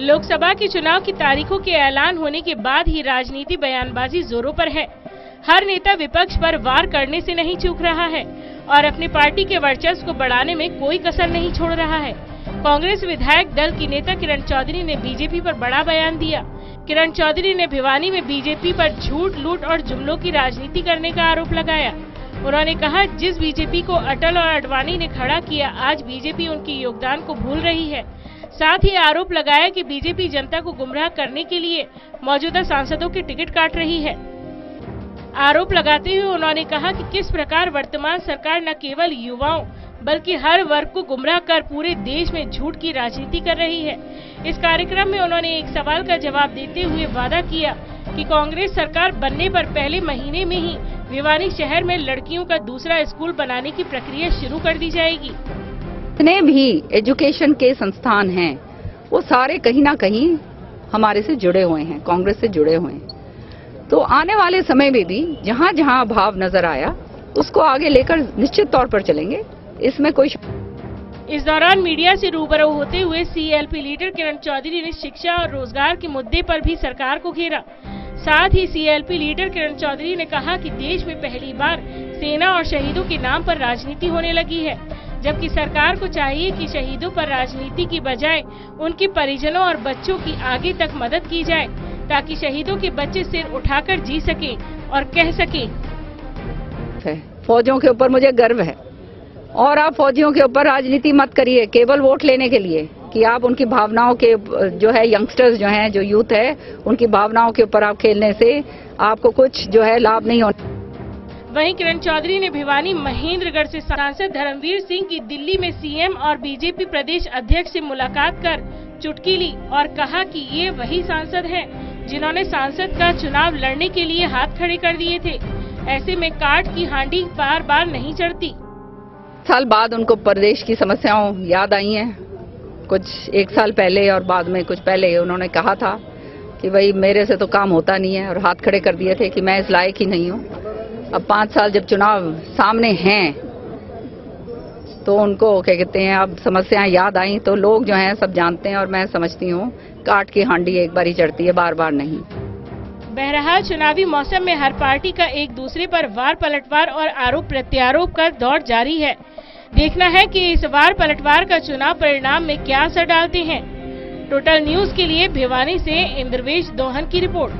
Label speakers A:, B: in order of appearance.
A: लोकसभा के चुनाव की तारीखों के ऐलान होने के बाद ही राजनीति बयानबाजी जोरों पर है। हर नेता विपक्ष पर वार करने से नहीं चूक रहा है और अपनी पार्टी के वर्चस्व को बढ़ाने में कोई कसर नहीं छोड़ रहा है। कांग्रेस विधायक दल की नेता किरण चौधरी ने बीजेपी पर बड़ा बयान दिया। किरण चौधरी ने भिवानी में बीजेपी पर झूठ, लूट और जुमलों की राजनीति करने का आरोप लगाया। उन्होंने कहा, जिस बीजेपी को अटल और आडवाणी ने खड़ा किया, आज बीजेपी उनके योगदान को भूल रही है। साथ ही आरोप लगाया कि बीजेपी जनता को गुमराह करने के लिए मौजूदा सांसदों के टिकट काट रही है। आरोप लगाते हुए उन्होंने कहा कि किस प्रकार वर्तमान सरकार न केवल युवाओं बल्कि हर वर्ग को गुमराह कर पूरे देश में झूठ की राजनीति कर रही है। इस कार्यक्रम में उन्होंने एक सवाल का जवाब देते हुए वादा किया कि कांग्रेस सरकार बनने पर पहले महीने में ही भिवानी शहर में लड़कियों का दूसरा स्कूल बनाने की प्रक्रिया शुरू कर दी जाएगी।
B: जितने भी एजुकेशन के संस्थान हैं, वो सारे कहीं ना कहीं हमारे से जुड़े हुए हैं, कांग्रेस से जुड़े हुए हैं। तो आने वाले समय में भी जहां जहां अभाव नजर आया, उसको आगे लेकर निश्चित तौर पर चलेंगे। इसमें कोई
A: इस दौरान मीडिया से रूबरू होते हुए सीएलपी लीडर किरण चौधरी ने शिक्षा और रोजगार के मुद्दे पर भी सरकार को घेरा। साथ ही सीएलपी लीडर किरण चौधरी ने कहा कि देश में पहली बार सेना और शहीदों के नाम पर राजनीति होने लगी है, जबकि सरकार को चाहिए कि शहीदों पर राजनीति की बजाय उनके परिजनों और बच्चों की आगे तक मदद की जाए, ताकि शहीदों के बच्चे सिर उठाकर जी सकें और कह सकें,
B: फौजियों के ऊपर मुझे गर्व है। और आप फौजियों के ऊपर राजनीति मत करिए केवल वोट लेने के लिए, कि आप उनकी भावनाओं के जो है यंगस्टर्स जो हैं, जो यूथ है, उनकी भावनाओं के ऊपर आप खेलने से आपको कुछ जो है लाभ नहीं होना।
A: वहीं किरण चौधरी ने भिवानी महेंद्रगढ़ से सांसद धर्मवीर सिंह की दिल्ली में सीएम और बीजेपी प्रदेश अध्यक्ष से मुलाकात कर चुटकी ली और कहा कि ये वही सांसद हैं जिन्होंने सांसद का चुनाव लड़ने के लिए हाथ खड़े कर दिए थे। ऐसे में काट की हांडी बार बार नहीं चढ़ती।
B: साल बाद उनको प्रदेश की समस्याओं याद आई हैं। कुछ एक साल पहले और बाद में कुछ पहले उन्होंने कहा था कि भाई मेरे से तो काम होता नहीं है, और हाथ खड़े कर दिए थे कि मैं इस लायक ही नहीं हूँ। अब 5 साल जब चुनाव सामने हैं तो उनको क्या कहते हैं, अब समस्याएं याद आई तो लोग जो हैं सब जानते हैं, और मैं समझती हूँ काट की हांडी एक बार ही चढ़ती है, बार बार नहीं।
A: बहरहाल चुनावी मौसम में हर पार्टी का एक दूसरे पर वार पलटवार और आरोप प्रत्यारोप का दौर जारी है। देखना है कि इस वार पलटवार का चुनाव परिणाम में क्या असर डालते हैं। टोटल न्यूज के लिए भिवानी से इंद्रवेश दोहन की रिपोर्ट।